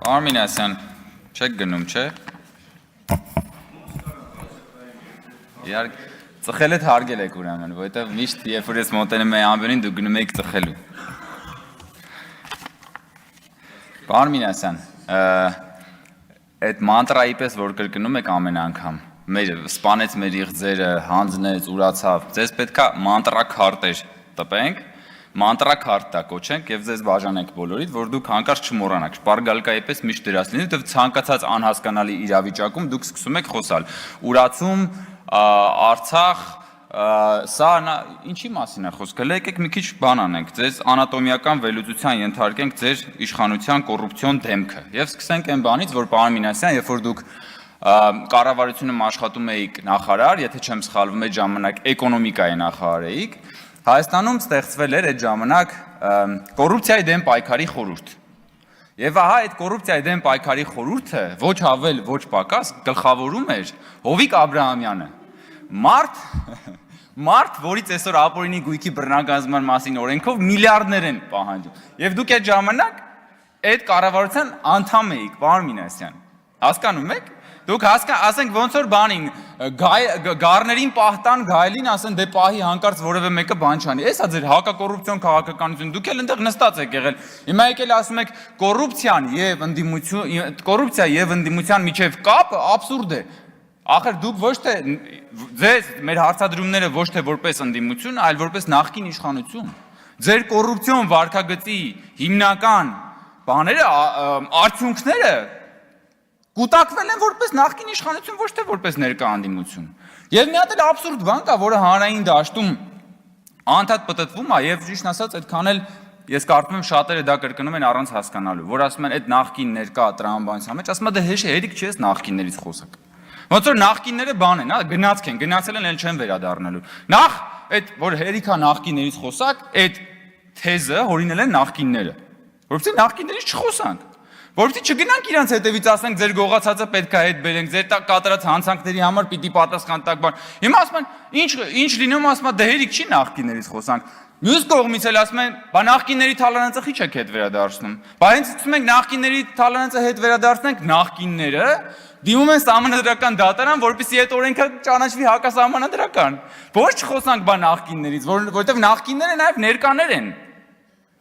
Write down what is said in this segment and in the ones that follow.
Արմինասյան, չեք գնում, չէ։ Ծխել եք հարգել եք ուրեմն, որովհետև միշտ երբ որ ես մոտենում եմ ամբերին դու գնում եք ծխելու։ Արմինասյան, այդ մանտրայի պես որ կրկնում եք ամեն անգամ, սպանեց մեր իղձերը, հանձնեց, ուրացավ, ձեզ պետք է մանտրաքարտեր տպենք, մանտրաքարտ տա կոչենք եւ ձեզ բաժանենք բոլորիդ, որ դուք հանկարծ չմոռանաք, շպարգալկայի պես միշտ դրած լինի, որովհետև ցանկացած անհասկանալի իրավիճակում դուք սկսում եք խոսալ։ Ուրացում, Արցախ, սա ինչի մասին է խոսքը, եկեք մի քիչ բան անենք, ձեզ անատոմիական վերլուծության ենթարկենք ձեր իշխանության կոռուպցիոն դեմքը եւ սկսենք այն բանից, որ պարոն Մինասյան, երբ որ դուք կառավարությունում աշխատում էիք նախարար, եթե չեմ սխալվում, այդ ժամանակ էկոնոմիկայի նախարար էիք, Հայաստանում ստեղծվել էր այդ ժամանակ կոռուպցիայի դեմ պայքարի խորհուրդ։ Եվ ահա այդ կոռուպցիայի դեմ պայքարի խորհուրդը ոչ ավել, ոչ պակաս գլխավորում էր Հովիկ Աբրահամյանը։ Մարդ, որից այսօր ապօրինի գույքի բռնագազման մասին օրենքով միլիարդներ են պահանջում։ Եվ դուք այդ ժամանակ այդ կառավարության անդամ էիք, պարոն Մինասյան։ Հասկանում եք։ Դուք ասենք ոնց որ բանին գառներին պահտան գայլին ասեն դե պահի հանկարծ որևէ մեկը բան չանի։ Էսա ձեր հակակոռուպցիոն քաղաքականություն, դուք էլ այնտեղ նստած եք եղել։ Հիմա եկել ասում եք կոռուպցիա եւ ընդդիմության միջև կապը աբսուրդ է։ Ախր դուք ոչ թե ձեզ մեր հարցադրումները ոչ թե որպես ընդդիմություն, այլ որպես նախկին իշխանություն։ Ձեր կոռուպցիոն վարքագծի հիմնական բաները, արդյունքները կուտակվել են որպես նախկին իշխանություն, ոչ թե որպես ներկա ընդդիմություն։ Եվ մի հատ էլ աբսուրդ բան կա, որը հանրային դաշտում անդադ պտտվում է եւ ճիշտ ասած այդքան էլ ես կարծում եմ շատերը դա կրկնում են առանց հասկանալու, որ ասում են այդ նախկին ներկա տրամաբանության մեջ, ասում են դե հերիք չի ես նախկիններից խոսակ։ Ոնց որ նախկինները բան են, հա, գնացք են, գնացել են, էլ չեն վերադառնալու։ Նախ այդ որ հերիքա նախկիններից խոսակ, այդ թեզը հորինել են նախկինները։ Որովհետեւ նախկիններից չխոսանք։ Որովհետեւ չգնանք իրանց հետևից ասենք ձեր գողացածը պետք է հետ բերենք, ձեր կատարած հանցանքների համար պիտի պատասխան տակ բան։ Հիմա ասում են ինչ լինում, ասում են դե հերիք չի նախկիններից խոսանք։ Մյուս կողմից էլ ասում են, բա նախկինների թալանացը խի չեք հետ վերադարձնում։ Բա հենց ասում ենք նախկինների թալանացը հետ վերադարձնենք, նախկինները դիմում են սահմանադրական դատարան, որպեսզի այդ օրենքը ճանաչվի հակասահմանադրական։ Ոչ չխոսանք բա նախկիններից, որովհետև նախկինները նաև ներկաներ են։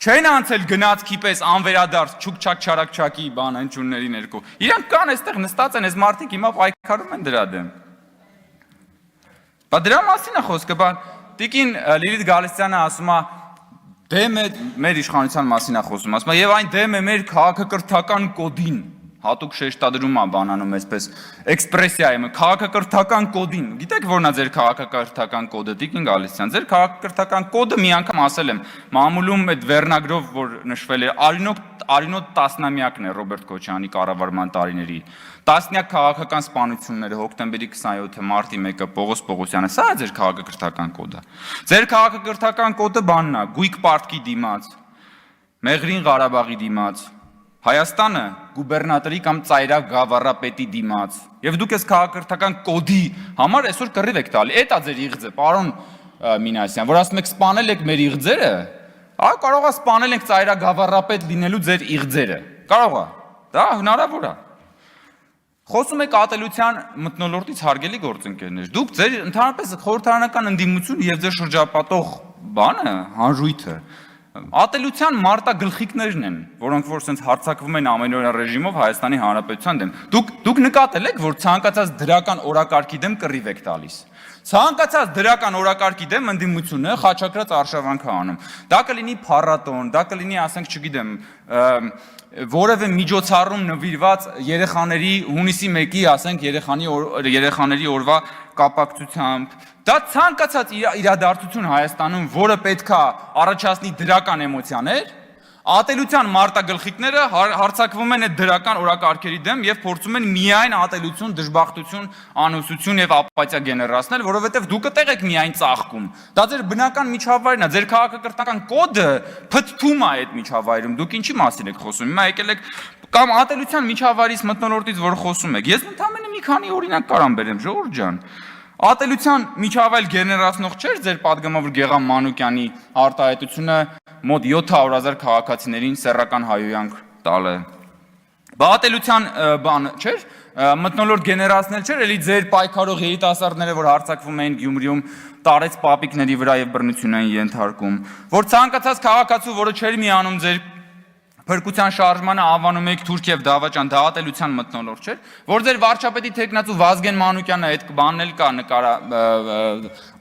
Չեն անցել գնացքի պես անվերադարձ չուկչակ-չարակչակի բան հնչյունների ներքո։ Իրանք կան այստեղ նստած են, այս մարդիկ հիմա պայքարում են դրա դեմ։ Բա դրա մասին է խոսքը, բա Տիկին Լիլիթ Գալստյանը ասում է դեմ է մեր իշխանության մասին է խոսում, ասում է եւ այն դեմ է մեր քաղաքակրթական կոդին, հատուկ շեշտադրում է բանանում այսպես էքսպրեսիայում, քաղաքակրթական կոդին։ Գիտեք որն է ձեր քաղաքակրթական կոդը, Տիկին Գալստյան, ձեր քաղաքակրթական կոդը մի անգամ ասել եմ, մամուլում այդ վերնագրով որ նշվել է Արինոտ տասնամյակն է Ռոբերտ Քոչարյանի կառավարման տարիների։ Տասնյակ քաղաքական սպանությունները հոկտեմբերի 27-ը, մարտի 1-ը Պողոս Պողոսյանը, սա է ձեր քաղաքակրթական կոդը։ Ձեր քաղաքակրթական կոդը բանն է, Գույք Պարտքի դիմաց, Մեղրին Ղարաբաղի դիմաց, Հայաստանը գուբերնատորի կամ ծայրակ գավառապետի դիմաց։ Եվ դուք այս քաղաքակրթական կոդի համար այսօր կռիվ եք տալի։ Էդ է ձեր իղձը, պարոն Մինասյան, որ ասում եք սպանել եք մեր իղձերը, կարող է սպանել եք ծայրակ գավառապետ լինելու ձեր իղձերը։ Կարող է։ Դա հնարավոր է։ Խոսում եք ատելության մթնոլորտից հարգելի գործընկերներ։ Դուք ձեր ընդհանրապես խորհրդարանական ընդդիմություն եւ ձեր շրջապատող բանը, հանրույթը ատելության մարտագլխիկներն են, որոնք որ sense հարձակվում են ամենօրյա ռեժիմով Հայաստանի Հանրապետության դեմ։ Դուք նկատել եք, որ ցանկացած դրական օրակարգի դեմ կռիվ եք տալիս։ Ցանկացած դրական օրակարգի դեմ ընդդիմությունը խաչակրած արշավանք է անում։ Դա կլինի փառատոն, դա կլինի, ասենք, չգիտեմ, որևէ միջոցառում նվիրված երեխաների հունիսի 1-ի, ասենք, երեխաների օրվա կապակցությամբ։ Դա ցանկացած իրադարձություն Հայաստանում, որը պետք է առաջացնի դրական էմոցիաներ, ատելության մարտագլխիկները հարձակվում են այդ դրական օրակարգերի դեմ եւ փորձում են միայն ատելություն, դժբախտություն, անհուսություն եւ ապաթիա գեներացնել, որովհետեւ դուք այդտեղ եք միայն ծաղկում։ Դա ձեր բնական միջավայրն է, ձեր քաղաքակրթական կոդը փթթում է այդ միջավայրում։ Դուք ինչի մասին եք խոսում։ Հիմա եկել եք կամ ատելության միջավայրից մթնոլորտից որ խոսում եք։ Ես ընդամենը մի քանի օրինակ կարամ բերեմ, Ժողովուրդ ջան։ Ատելության միջավայր գեներացնող չէր ձեր պատգամավոր Գեգամ Մանուկյանի արտահայտությունը մոտ 700,000 քաղաքացիներին սեռական հայհոյանք տալը։ Բաղատելության բան չէր, մթնոլորտ գեներացնել չէր, էլի ձեր պայքարող երիտասարդները, որ հարձակվում էին Գյումրիում, տարեց պապիկների վրա եւ բռնություն էին ենթարկում, որ ցանկացած քաղաքացու, որը չէր միանում ձեր փրկության շարժմանը, անվանում եք Թուրք եւ Դավաճան, դահատելության մթնոլորտ չէր, որ ձեր վարչապետի տեխնացու Վազգեն Մանուկյանը այդ բանն էլ կա նկարա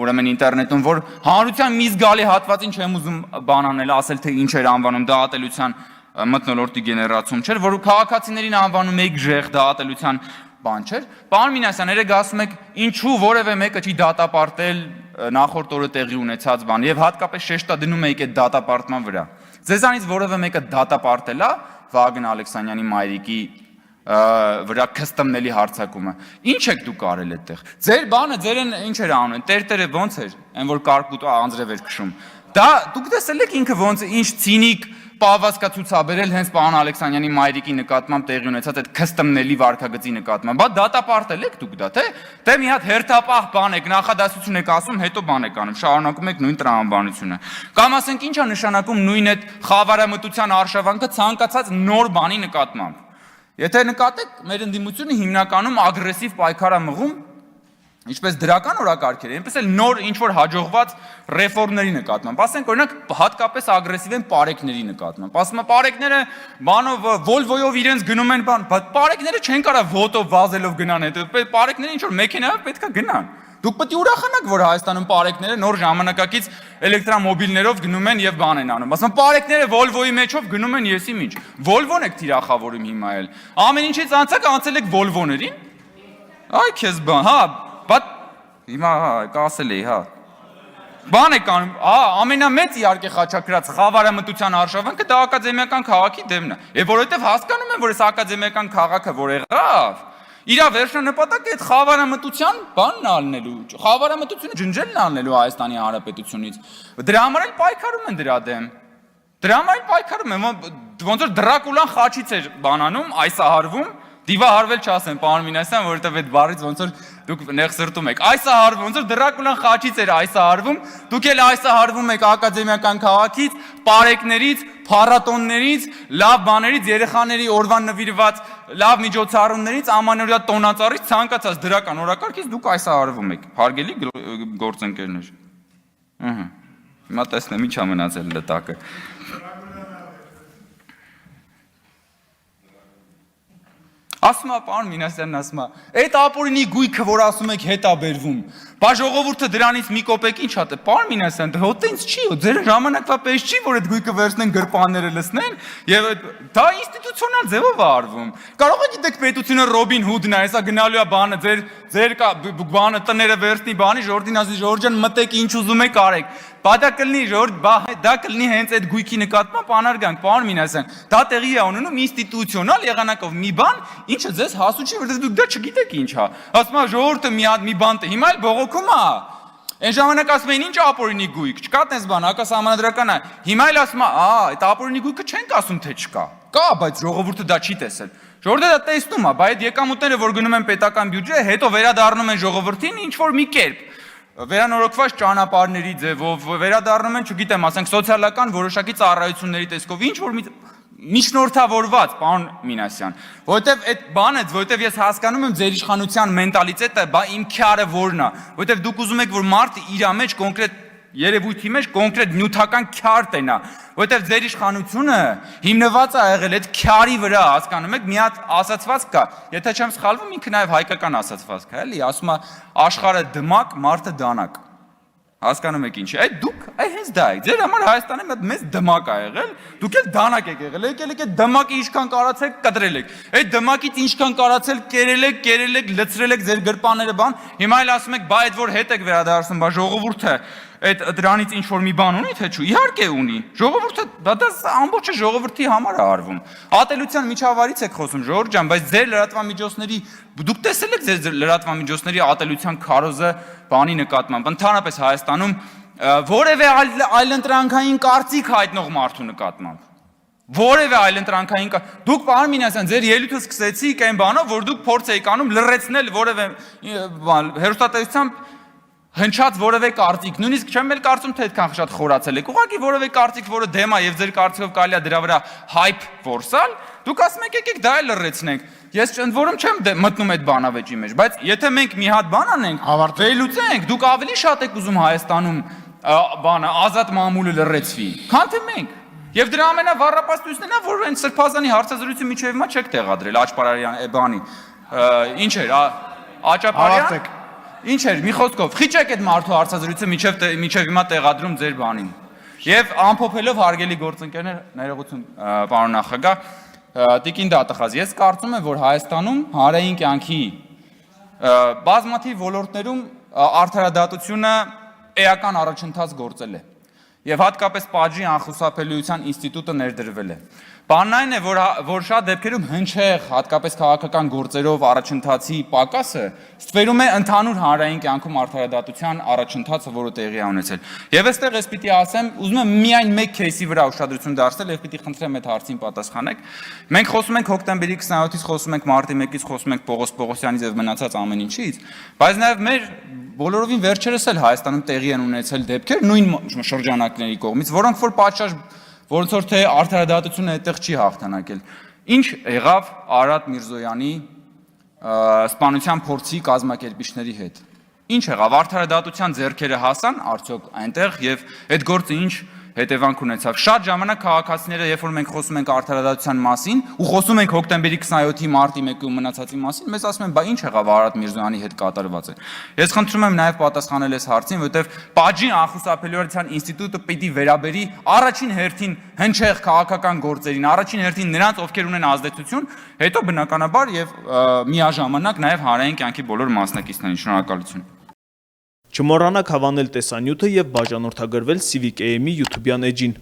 ուրեմն ինտերնետում, որ հանրության մի զգալի հատվածին չեմ ուզում բանանել, ասել թե ինչ էր անվանում դահատելության մթնոլորտի գեներացում չէր, որ քաղաքացիներին անվանում եք ժեղ դահատելության բան չէր։ Պարոն Մինասյան, երեք ասում եք, ինչու որևէ մեկը չի դատապարտել նախորդ օրը տեղի ունեցած բան եւ հատկապես շեշտադրում եք այդ դատապարտման վրա։ Ձեզանից որևէ մեկը դատապարտել է Վագն Ալեքսանյանի մայրիկի վրա կստմնելի հարձակումը։ Ինչ եք դուք արել այդտեղ։ Ձեր բանը ձերն ինչ էր անում, տերտերը ոնց էր, այն որ կարկուտ անձրև էր քշում։ Դա դուք տեսել եք ինքը ոնց ինչ ցինիկ պահվածքա ցուցաբերել հենց պարոն Ալեքսանյանի մայրիկի նկատմամբ տեղի ունեցած այդ կստմնելի վարքագծի նկատմամբ։ Բա դատապարտել եք դուք դա, թե մի հատ հերթապահ բան եք, նախադասություն եք ասում, հետո բան եք անում, շարունակում եք նույն տրամաբանությունը։ Կամ ասենք ինչ է նշանակում նույն այդ խավարամտության արշավանքը ցանկացած նոր բանի նկատմամբ։ Եթե նկատեք, մեր ընդդիմությունը հիմնականում ագրեսիվ պայքար է մղում ինչպես դրական օրակարգեր, այնպես էլ նոր ինչ-որ հաջողված ռեֆորմների նկատմամբ։ Ասենք օրինակ հատկապես ագրեսիվ են պարեկների նկատմամբ։ Ասում են պարեկները բանով Volvo-ով իրենց գնում են բան, բայց պարեկները չեն կարող ոտով վազելով գնան այդ։ Պարեկները ինչ-որ մեքենայով պետքա գնան։ Դուք պետք է ուրախանաք, որ Հայաստանում պարեկները նոր ժամանակակից էլեկտրամոբիլներով գնում են եւ բան են անում։ Ասում են պարեկները Volvo-ի մեջով գնում են եսի ինչ։ Volvo-ն եք թիրախավորում հիմա էլ։ Ամեն ինչից անցակ անցել եք Volvo-ներին։ Այ քեզ բան, հա Բայց հիմա կասել էի, հա։ Բան եք անում, ամենամեծ իհարկե խաչակրած խավարամտության արշավանքը դա ակադեմիական քաղաքի դեմն է։ Եվ որովհետև հասկանում են, որ այս ակադեմիական քաղաքը որ եղավ, իր վերջնանպատակը այդ խավարամտության բանն ալնելու, խավարամտությունը ջնջելն ալնելու Հայաստանի Հանրապետությունից։ Դրա համար էլ պայքարում են դրա դեմ։ Դրա համար էլ պայքարում են, ոնց որ Դրակուլան խաչից էր բանանում, այսահարվում Դիվահարվել չասեմ, պարոն Մինասյան, որովհետև այդ բառից ոնց որ դուք նեղ սրտում եք։ Այսահարվում, ոնց որ Դրակուլան խաչից էր այսահարվում, դուք էլ այսահարվում եք ակադեմիական քաղաքից, պարեկներից, փառատոններից, լավ բաներից, երեխաների օրվան նվիրված լավ միջոցառումներից, ամանորյա տոնածառից, ցանկացած դրական օրակարգից դուք այսահարվում եք։ Հարգելի գործընկերներ։ Հիմա տեսնեմ ինչ ա մնացել լտակը։ Ասում է պարոն Մինասյանն ասում է, այդ ապօրինի գույքը, որ ասում եք հետ է բերվում, բա ժողովուրդը դրանից մի կոպեկ ինչ հատ է, պարոն Մինասյան, հոտը ինձ չի, ձեր ժամանակվա պես չի, որ այդ գույքը վերցնեն գրպանները լցնեն, եւ դա ինստիտուցիոնալ ձևով է արվում։ Կարող եք գիտեք պետությունը Ռոբին Հուդն է, հեսա գնալու է բանը, ձեր բանը տները վերցնի բանի, ժողովրդին ասի Ժորժ ջան, մտեք ինչ ուզում եք արեք։ Բա դա կլինի դա կլինի հենց այդ գույքի նկատմամբ անարգանք, պարոն Մինասյան, դա տեղի է ունենում ինստիտուցիոնալ եղանակով մի բան, ինչը ձեզ հասու չի, որովհետև դուք դա չգիտեք ինչ է։ Ասում է ժողովուրդը մի հատ մի բան տե, հիմա էլ բողոքում է։ Այն ժամանակ ասում էին ինչ ապօրինի գույք, չկա տես բան, հակասահմանադրական է։ Հիմա էլ ասում է, այդ ապօրինի գույքը չենք ասում թե չկա։ Կա, բայց ժողովուրդը դա չի տեսել։ Ժողովուրդը դա տեսնում է, բայց այդ եկամուտները, որ գնում են պետական բյուջե, հետո վերադառնում են ժողովրդին ինչ որ մի կերպ վերանորոգված ճանապարհների ձևով, վերադառնում են, չգիտեմ, ասենք սոցիալական որոշակի ծառայությունների տեսքով, ինչ որ միջնորդավորված, պարոն Մինասյան, որովհետև այդ բանը, որովհետև ես հասկանում եմ ձեր իշխանության մենտալիտետը, բա իմ քյարը որն է, որովհետև դուք ուզում եք, որ մարդը իր մեջ կոնկրետ երևույթի մեջ կոնկրետ նյութական քյար տենա, որովհետև ձեր իշխանությունը հիմնված է եղել այդ քյարի վրա, հասկանում եք, մի հատ ասացվածք կա, եթե չեմ սխալվում, ինքը նաև հայկական ասացվածք է, էլի, ասում է աշխարհը դմակ, մարդը դանակ։ Հասկանում եք ինչ է, դուք հենց դա եք, ձեր համար Հայաստանը մեծ դմակ ա եղել, դուք էլ դանակ եք եղել, եկել եք այդ դմակը ինչքան կարացել կտրել եք, այդ դմակից ինչքան կարացել կերել եք, լցրել եք ձեր գրպանները բան, հիմա էլ ասում եք, բա այդ որ հետ եք վերադարձում, բա ժողովուրդը այդ դրանից ինչ որ մի բան ունի թե չէ, իհարկե ունի, ժողովուրդը դա ամբողջը ժողովրդի համար է արվում, ատելության միջավայրից եք խոսում ժողովուրդ ջան, բայց ձեր լրատվամիջոցների, դուք տեսել եք ձեր լրատվամիջոցների ատելության քարոզը բանի նկատմամբ, ընդհանրապես Հայաստանում որևէ այլընտրանքային կարծիք հայտնող մարդու նկատմամբ, որևէ այլընտրանքային դուք պարոն Մինասյան ձեր ելույթը սկսեցիք այն բանով, որ դուք փորձ եք անում լրացնել որևէ հերոստատեսությամբ հնչած որևէ կարծիք, նույնիսկ չեմ էլ կարծում թե այդքան շատ խորացել եք, ուղղակի որևէ կարծիք, որը դեմ է եւ ձեր կարծիքով կարելի է դրա վրա հայփ որսալ, Դուք ասում եք եկեք դա էլ լրացնենք։ Ես ընդ որում չեմ մտնում այդ բանավեճի մեջ, բայց եթե մենք մի հատ բան անենք, վերլուծենք, դուք ավելի շատ եք ուզում Հայաստանում բանը ազատ մամուլը լրացվի, քան թե մենք։ Եվ դրա ամենավառապաստույցն է, որ այն Սրբազանի հարցազրույցի միջև հիմա չեք տեղադրել Աճպարարյան բանի։ Ինչ էր, Աճապարյան։ Ինչ էր, մի խոսքով, խիճեք այդ մարդու հարցազրույցը միջև հիմա տեղադրում ձեր բանին։ Եվ ամփոփելով հարգելի գործընկերներ, ներողություն, պարոն նախագահ, Տիկին Դատախազ, ես կարծում եմ, որ Հայաստանում հանրային կյանքի բազմաթիվ ոլորտներում արդարադատությունը էական առաջընթաց գործել է։ Եվ հատկապես պատժի անխուսափելիության ինստիտուտը ներդրվել է։ Բանն այն է, որ շատ դեպքերում հնչեղ, հատկապես քաղաքական գործերով առաջընթացի պակասը ստվերում է ընդհանուր հանրային կյանքում արդարադատության առաջընթացը, որը տեղի է ունեցել։ Եվ այստեղ ես պիտի ասեմ, ուզում եմ միայն մեկ кейսի վրա ուշադրություն դարձնել եւ պիտի խնդրեմ այդ հարցին պատասխանեք։ Մենք խոսում ենք հոկտեմբերի 27-ից, խոսում ենք մարտի 1-ից, խոսում ենք Պողոս Պողոսյանից եւ մնացած ամեն ինչից, բայց նաեւ մեր բոլորովին վերջերս էլ Հայաստանում տեղի են ունեցել դեպքեր նույն շրջանակների կողմից, որոնք որ պատշաճ որոնց որ թե արդարադատությունը այդտեղ չի հաղթանակել։ Ինչ եղավ Արադ Միրզոյանի սպանության փորձի կազմակերպիչների հետ։ Ինչ եղավ, արդարադատության ձեռքերը հասան արդյոք այնտեղ եւ այդ գործը ինչ հետևանք ունեցավ։ Շատ ժամանակ քաղաքացիները, երբ որ մենք խոսում ենք արդարադատության մասին ու խոսում ենք հոկտեմբերի 27-ի մարտի 1-ի ու մնացածի մասին, մեզ ասում են, բա ինչ եղավ Արադ Միրզոյանի հետ կատարվածը։ Ես խնդրում եմ նաև պատասխանել այս հարցին, որովհետև պատժի անխուսափելիության ինստիտուտը պիտի վերաբերի առաջին հերթին հնչեղ քաղաքական գործերին, առաջին հերթին նրանց, ովքեր ունեն ազդեցություն, հետո բնականաբար եւ միաժամանակ նաև հանրային կյանքի բոլոր մասնակիցներին։ Շնորհակալություն։ Չմոռանաք հավանել տեսանյութը եւ բաժանորդագրվել Civic AM-ի YouTube-յան էջին։